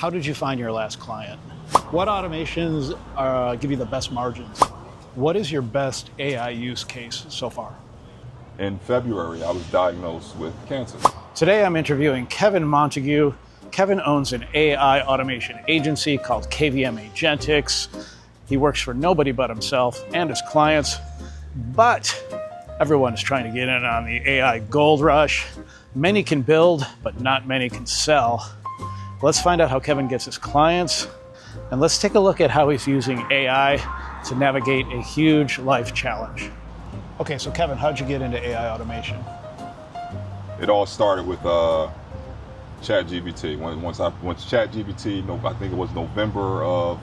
How did you find your last client? What automations give you the best margins? What is your best AI use case so far? In February, I was diagnosed with cancer. Today I'm interviewing Kevin Montague. Kevin owns an AI automation agency called KVN Agentics. He works for nobody but himself and his clients, but everyone is trying to get in on the AI gold rush. Many can build, but not many can sell. Let's find out how Kevin gets his clients, and let's take a look at how he's using AI to navigate a huge life challenge. Okay, so Kevin, how'd you get into AI automation? It all started with ChatGPT. Once ChatGPT, I think it was November of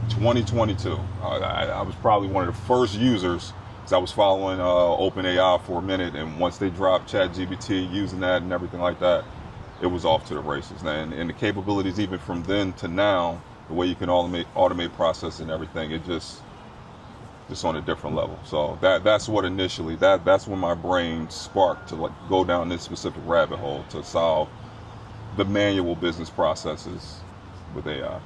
2022. I was probably one of the first users, because I was following OpenAI for a minute, and once they dropped ChatGPT, using that and everything like that, it was off to the races. And the capabilities, even from then to now, the way you can automate process and everything, it just on a different level. So that's what initially, that's when my brain sparked to go down this specific rabbit hole to solve the manual business processes with AI.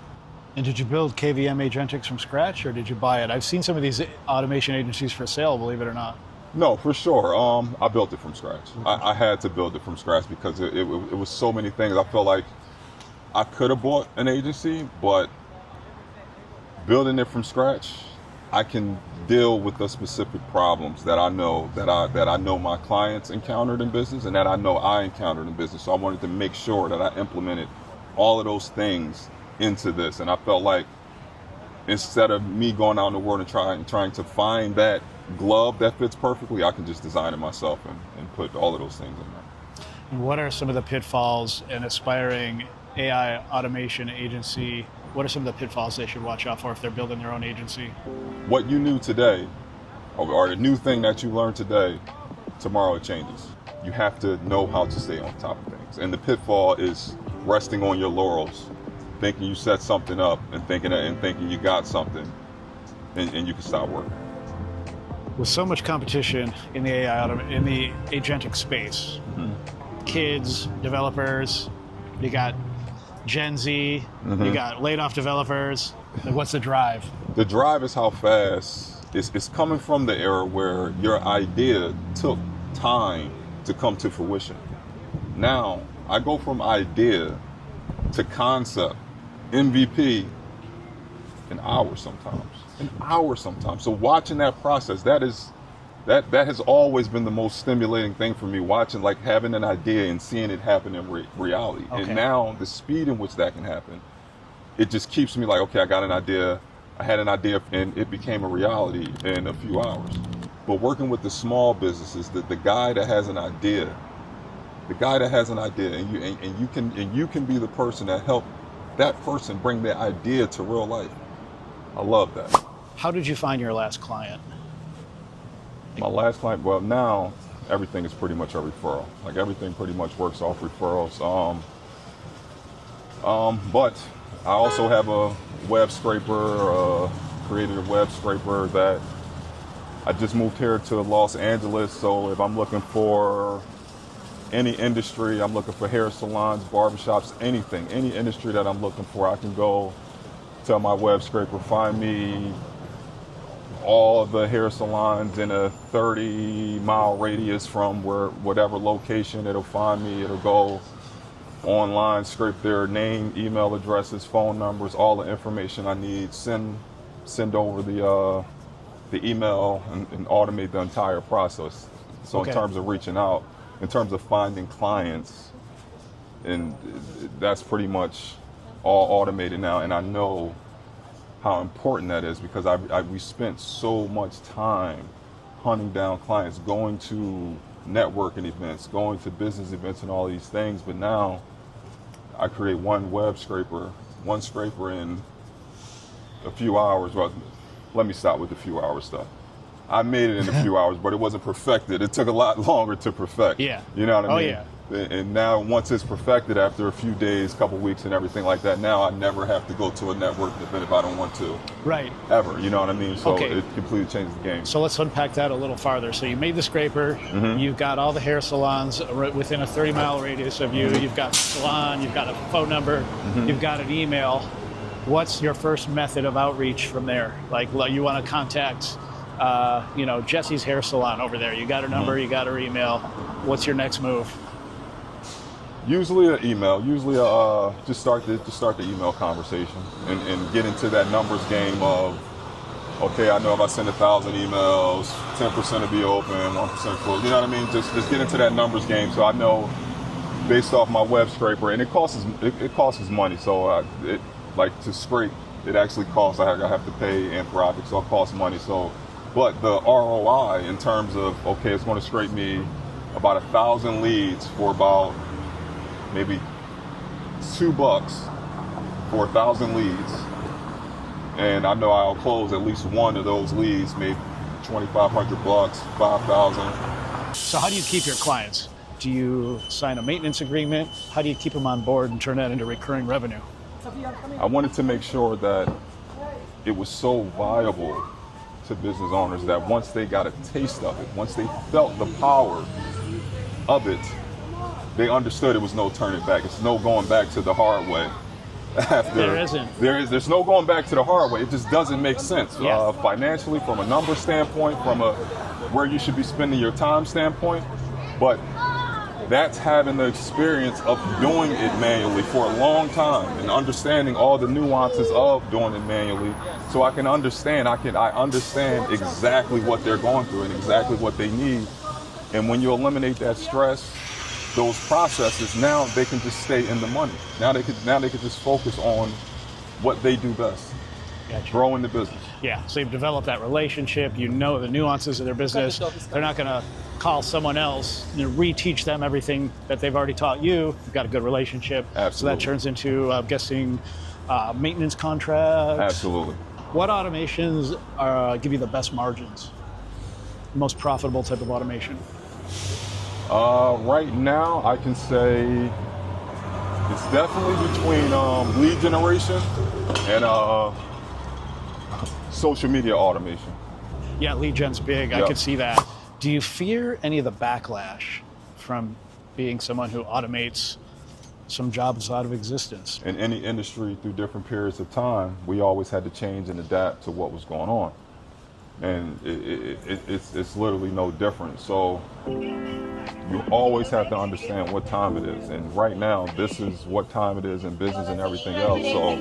And did you build KVN Agentics from scratch, or did you buy it? I've seen some of these automation agencies for sale, believe it or not. No, for sure. I built it from scratch. I had to build it from scratch because it was so many things. I felt like I could have bought an agency, but building it from scratch, I can deal with the specific problems that I know my clients encountered in business and that I know I encountered in business. So I wanted to make sure that I implemented all of those things into this. And I felt like instead of me going out in the world and trying to find that glove that fits perfectly, I can just design it myself and put all of those things in there. And what are some of the pitfalls in aspiring AI automation agency? What are some of the pitfalls they should watch out for if they're building their own agency? What you knew today, or the new thing that you learned today, tomorrow it changes. You have to know how to stay on top of things. And the pitfall is resting on your laurels, thinking you set something up and thinking you got something, and you can stop working. With so much competition in the in the agentic space, kids, developers, you got Gen Z, you got laid off developers. What's the drive? The drive is how fast. It's coming from the era where your idea took time to come to fruition. Now, I go from idea to concept, MVP, an hour sometimes. So watching that process, that has always been the most stimulating thing for me, watching, like, having an idea and seeing it happen in reality. Okay. And now the speed in which that can happen, it just keeps me like, okay, I had an idea and it became a reality in a few hours. But working with the small businesses, the guy that has an idea, and you can be the person that help that person bring their idea to real life. I love that. How did you find your last client? My last client, well, now everything is pretty much a referral. Like, everything pretty much works off referrals. But I also have a web scraper, created a web scraper that I just moved here to Los Angeles. So if I'm looking for any industry, I'm looking for hair salons, barbershops, anything, any industry that I'm looking for, I can go to my web scraper, find me all of the hair salons in a 30-mile radius from whatever location. It'll find me, it'll go online, scrape their name, email addresses, phone numbers, all the information I need, send over the email and automate the entire process. So okay. In terms of reaching out, in terms of finding clients, and that's pretty much all automated now. And I know how important that is, because we spent so much time hunting down clients, going to networking events, going to business events and all these things. But now I create one scraper in a few hours. Well, let me stop with the few hours stuff. I made it in a few hours, but it wasn't perfected. It took a lot longer to perfect. Yeah. You know what I mean? Oh, yeah. And now once it's perfected after a few days, couple weeks and everything like that, now I never have to go to a networking event if I don't want to. Right. Ever, you know what I mean? So Okay. it completely changes the game. So let's unpack that a little farther. So you made the scraper, you've got all the hair salons within a 30-mile radius of you, you've got a salon, you've got a phone number, you've got an email. What's your first method of outreach from there? Like you want to contact, Jesse's hair salon over there. You got her number, you got her email. What's your next move? Usually an email. Usually just start the email conversation and get into that numbers game of, okay, I know if I send 1,000 emails, 10% will be open, 1% closed. You know what I mean? Just get into that numbers game so I know based off my web scraper, and it costs money. So like to scrape, it actually costs. I have to pay Anthropic, so it costs money. So, but the ROI in terms of, okay, it's going to scrape me about 1,000 leads for about maybe $2 for 1,000 leads, and I know I'll close at least one of those leads, maybe $2,500, 5,000. So how do you keep your clients? Do you sign a maintenance agreement? How do you keep them on board and turn that into recurring revenue? I wanted to make sure that it was so viable to business owners that once they got a taste of it, once they felt the power of it, they understood it was no turning back. It's no going back to the hard way. There isn't. There's no going back to the hard way. It just doesn't make sense. Yeah. Financially, from a number standpoint, from a where you should be spending your time standpoint. But that's having the experience of doing it manually for a long time and understanding all the nuances of doing it manually. So I can understand, I understand exactly what they're going through and exactly what they need. And when you eliminate that stress, those processes, now they can just stay in the money. Now they could just focus on what they do best. Gotcha. Growing the business. Yeah, so you've developed that relationship, you know the nuances of their business. They're not going to call someone else and reteach them everything that they've already taught you. You've got a good relationship. Absolutely. So that turns into, I'm guessing, maintenance contracts. Absolutely. What automations give you the best margins? Most profitable type of automation? Right now, I can say it's definitely between lead generation and social media automation. Yeah, lead gen's big. Yep. I could see that. Do you fear any of the backlash from being someone who automates some jobs out of existence? In any industry, through different periods of time, we always had to change and adapt to what was going on. And it's literally no different. So you always have to understand what time it is. And right now, this is what time it is in business and everything else. So,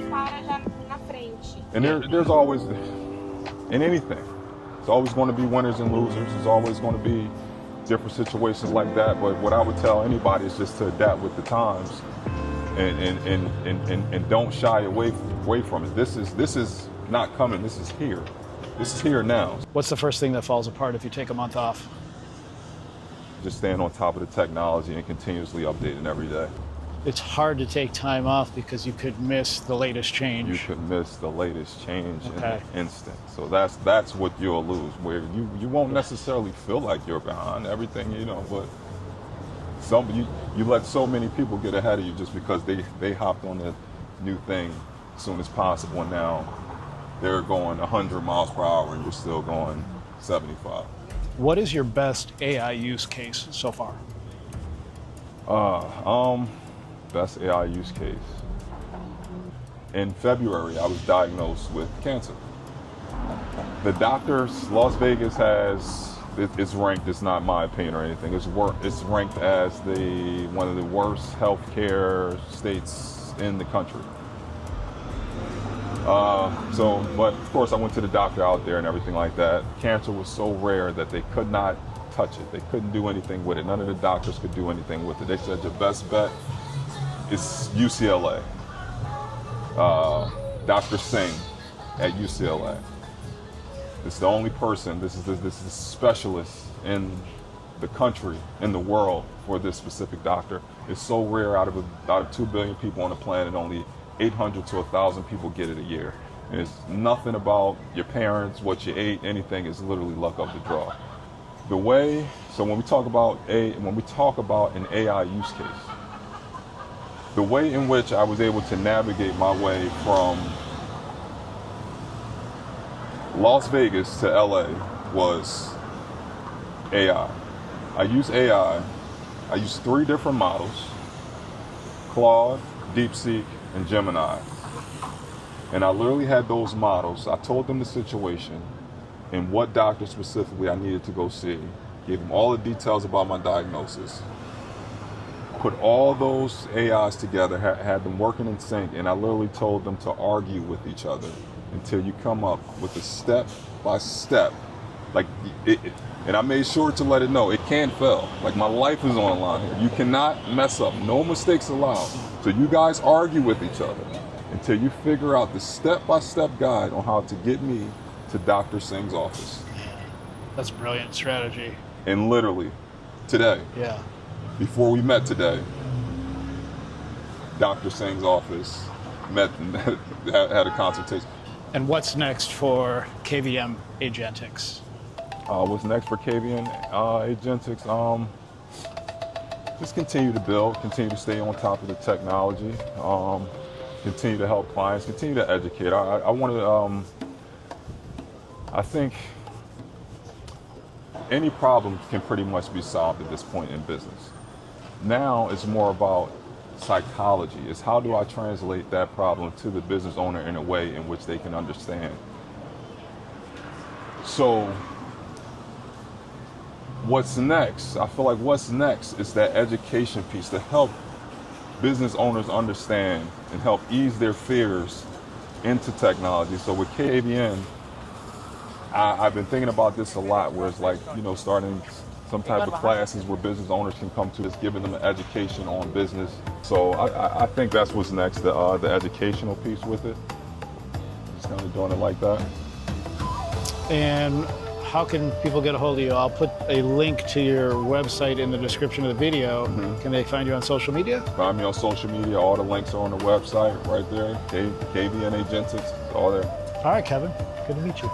and there's always, in anything, it's always going to be winners and losers. There's always going to be different situations like that. But what I would tell anybody is just to adapt with the times and don't shy away from it. This is not coming. This is here. This is here now. What's the first thing that falls apart if you take a month off? Just staying on top of the technology and continuously updating every day. It's hard to take time off because you could miss the latest change. You could miss the latest change in Okay. an instant. So that's what you'll lose, where you won't necessarily feel like you're behind everything, but you let so many people get ahead of you just because they hopped on the new thing as soon as possible, and now they're going 100 miles per hour and you're still going 75. What is your best AI use case so far? Best AI use case. In February, I was diagnosed with cancer. The doctors, Las Vegas it's ranked, it's not my opinion or anything, it's ranked as one of the worst healthcare states in the country. But of course I went to the doctor out there and everything like that. Cancer was so rare that they could not touch it. They couldn't do anything with it. None of the doctors could do anything with it. They said your best bet is UCLA. Dr. Singh at UCLA. It's the only person, this is a specialist in the country, in the world for this specific doctor. It's so rare, out of 2 billion people on the planet, only 800 to 1,000 people get it a year. And it's nothing about your parents, what you ate, anything. It's literally luck of the draw. So when we talk about an AI use case, the way in which I was able to navigate my way from Las Vegas to LA was AI. I use AI. I use 3 different models: Claude, DeepSeek, and Gemini. And I literally had those models. I told them the situation and what doctor specifically I needed to go see. Gave them all the details about my diagnosis. Put all those AIs together, had them working in sync, and I literally told them to argue with each other until you come up with a step by step. Like and I made sure to let it know it can't fail. Like, my life is on the line here. You cannot mess up. No mistakes allowed. So you guys argue with each other until you figure out the step-by-step guide on how to get me to Dr. Singh's office. That's brilliant strategy. And literally, today, Yeah. before we met today, Dr. Singh's office met and had a consultation. And what's next for KVN Agentics? What's next for KVN Agentics? Just continue to build, continue to stay on top of the technology, continue to help clients, continue to educate. I want to, I think any problem can pretty much be solved at this point in business. Now it's more about psychology. It's how do I translate that problem to the business owner in a way in which they can understand. So what's next? I feel like what's next is that education piece to help business owners understand and help ease their fears into technology. So with KVN, I've been thinking about this a lot, where it's like, starting some type of classes where business owners can come to, just giving them an education on business. So I think that's what's next, the educational piece with it. Just kind of doing it like that. And how can people get a hold of you? I'll put a link to your website in the description of the video. Mm-hmm. Can they find you on social media? Find me on social media. All the links are on the website right there. KVN Agentics, all there. All right, Kevin. Good to meet you.